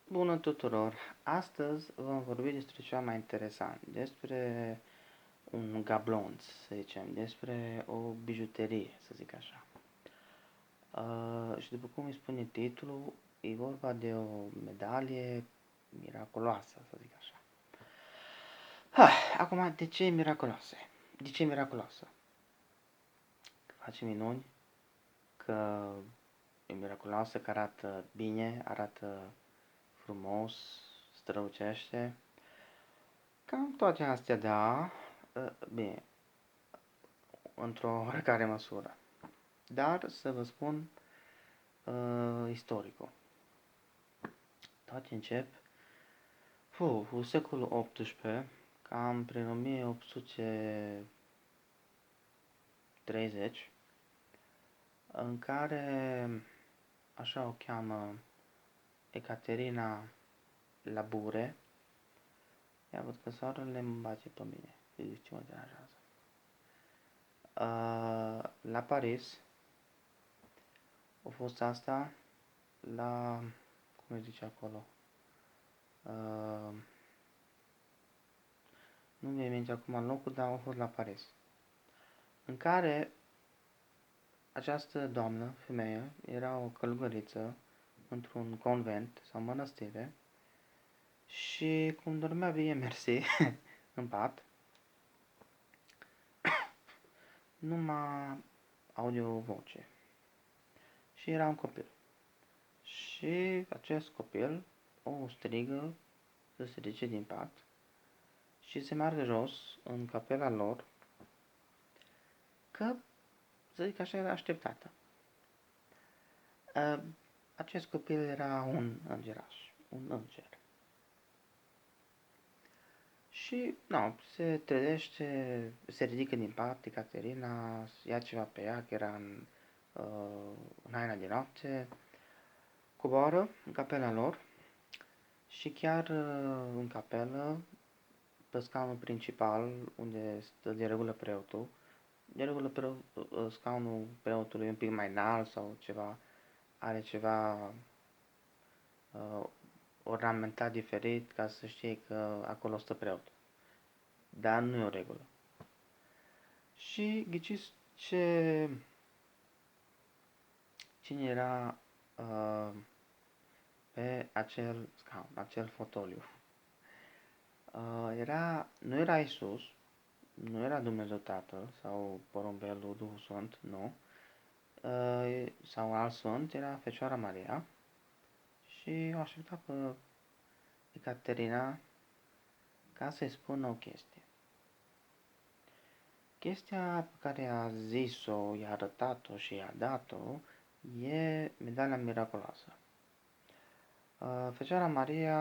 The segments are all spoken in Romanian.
Bună tuturor! Astăzi vom vorbi despre ceva mai interesant, despre un gablonț, să zicem, despre o bijuterie, să zic așa. Și după cum îi spune titlul, e vorba de o medalie miraculoasă, să zic așa. Acum, de ce e miraculoasă? De ce e miraculoasă? Că face minuni, că e miraculoasă, că arată bine, arată frumos, strălucește. Cam toate astea, da, bine, într-o oarecare măsură. Dar să vă spun istoricul. Toate încep cu secolul XVIII, cam prin 1830, în care, așa o cheamă, Ecaterina Labure, ia văd că soarele îmi bate pe mine, vedeți ce mă deranjează. La Paris, a fost asta la, cum îi zice acolo, nu mi-e minte acum locul, dar a fost la Paris, în care această doamnă, femeie, era o călugăriță într-un convent sau mănăstire și cum dormea bine mersi în pat, numai aude o voce și era un copil. Și acest copil o strigă să se ridice din pat și se meargă jos în capela lor, că, să zic așa, era așteptată. Acest copil era un îngeraș, un înger. Și, nu, se trezește, se ridică din pat, Caterina, ia ceva pe ea, că era în haina de noapte, coboară în capela lor și chiar în capelă, pe scaunul principal, unde stă de regulă preotul, de regulă scaunul preotului e un pic mai înalt sau ceva, are ceva ornamentat diferit ca să știe că acolo stă preotul. Dar nu e o regulă. Și ghiciți cine era pe acel scaun, acel fotoliu. Nu era Isus, nu era Dumnezeu Tatăl sau porumbelul Duhul Sfânt, nu. Sau alt sfânt, era Fecioara Maria și o aștepta pe Ecaterina ca să-i spună o chestie. Chestia pe care a zis-o, i-a arătat-o și i-a dat-o e medalia miraculoasă. Fecioara Maria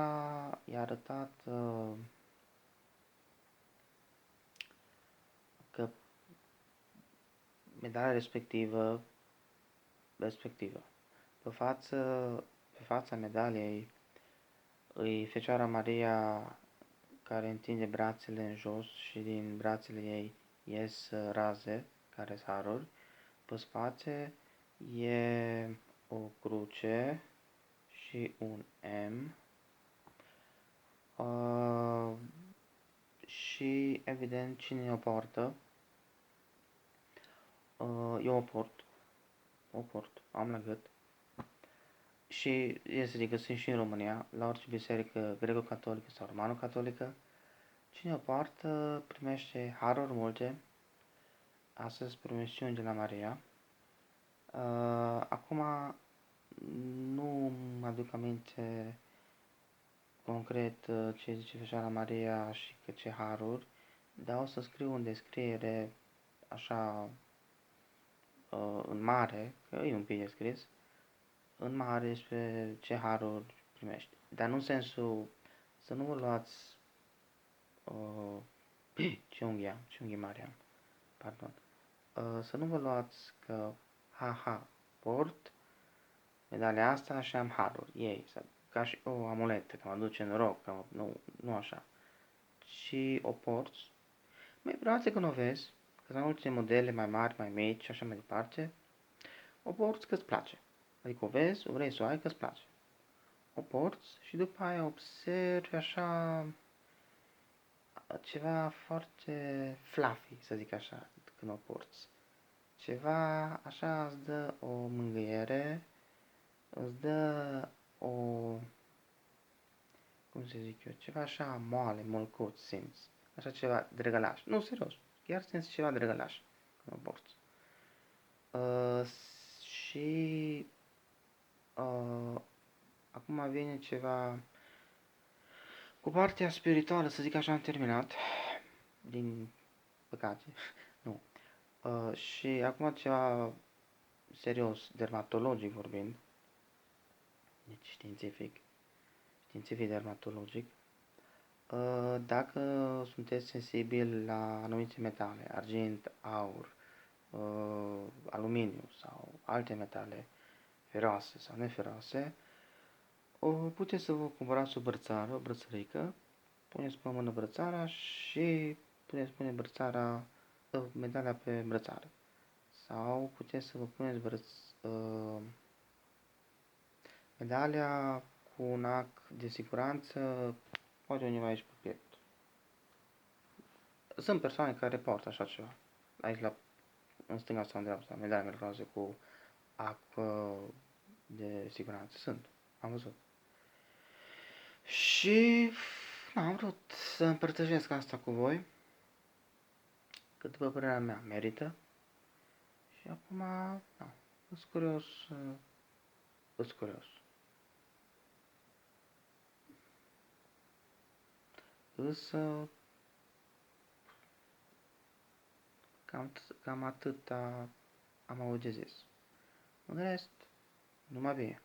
i-a arătat că medalia respectivă, pe fața medaliei, îi Fecioara Maria care întinde brațele în jos și din brațele ei ies raze, care sunt haruri. Pe spate e o cruce și un M. Și evident cine o poartă, eu o port, am la gât. Și este regăsim și în România, la orice biserică greco-catolică sau romano-catolică, cine o poartă primește haruri multe. Astăzi promisiuni de la Maria. Acum nu mă aduc aminte concret ce zice Fecioara Maria și că ce haruri, dar o să scriu în descriere așa în mare, că e un pic de scris, în mare despre ce haruri primești. Dar nu în sensul să nu vă luați ciunghia Marian, pardon. Să nu vă luați că, port medalia asta și am haruri, ei, ca și o amuletă, că mă duce noroc, că nu așa. Și o porți, mai vreau că nu o vezi, că sunt multe modele mai mari, mai mici și așa mai departe, o porți că îți place. Adică o vezi, o vrei să o ai că îți place. o porți și după aia observi așa ceva foarte fluffy, să zic așa, când o porți. Ceva așa îți dă o mângâiere, îți dă o, cum să zic eu, ceva așa moale, molcot simți. Așa ceva drăgălaș. Nu, serios, chiar simți ceva drăgălaș când o porți. Și acum vine ceva cu partea spirituală, să zic așa, am terminat. Din păcate. Nu. Și acum ceva serios, dermatologic vorbind. Deci științific dermatologic. Dacă sunteți sensibil la anumite metale, argint, aur, aluminiu sau alte metale feroase sau neferoase, puteți să vă cumpărați o brățară, o brățărică, puneți pe mână brățara și puteți pune brățara, medalia pe brățară. Sau puteți să vă puneți medalia cu un ac de siguranță, poate undeva aici pe piept. Sunt persoane care poartă așa ceva. Aici în stânga sau în dreapta, medalia mercroase cu ac de siguranță. Sunt. Am văzut. Și am vrut să împărtășesc asta cu voi, că după părerea mea merită. Și acum, da, sunt curios, sunt curios. Însă, cam atât am avut de zis. În rest, numai bine.